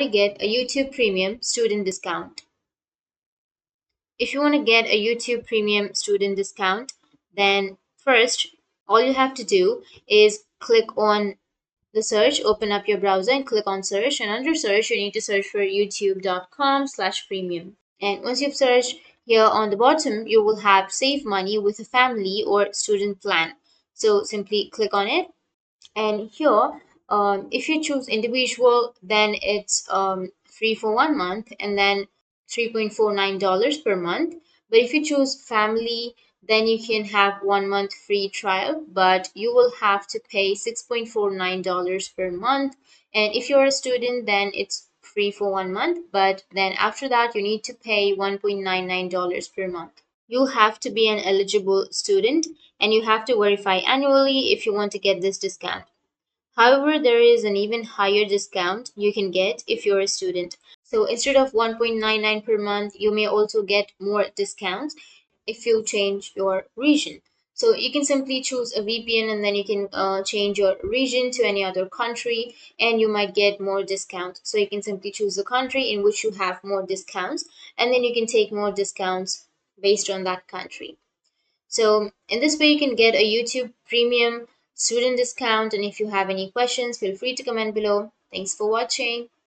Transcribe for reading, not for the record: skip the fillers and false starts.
to get a YouTube Premium student discount. If you want to get a YouTube Premium student discount, then first, all you have to do is click on the search, open up your browser and click on search. And under search, you need to search for youtube.com/premium. And once you've searched, here on the bottom, you will have save money with a family or student plan. So simply click on it. And here, if you choose individual, then it's free for 1 month and then $3.49 per month. But if you choose family, then you can have 1 month free trial, but you will have to pay $6.49 per month. And if you're a student, then it's free for 1 month, but then after that, you need to pay $1.99 per month. You'll have to be an eligible student and you have to verify annually if you want to get this discount. However, there is an even higher discount you can get if you're a student. So instead of 1.99 per month, you may also get more discounts if you change your region. So you can simply choose a VPN and then you can change your region to any other country and you might get more discounts. So you can simply choose the country in which you have more discounts and then you can take more discounts based on that country. So in this way, you can get a YouTube Premium student discount. And if you have any questions, feel free to comment below. Thanks for watching.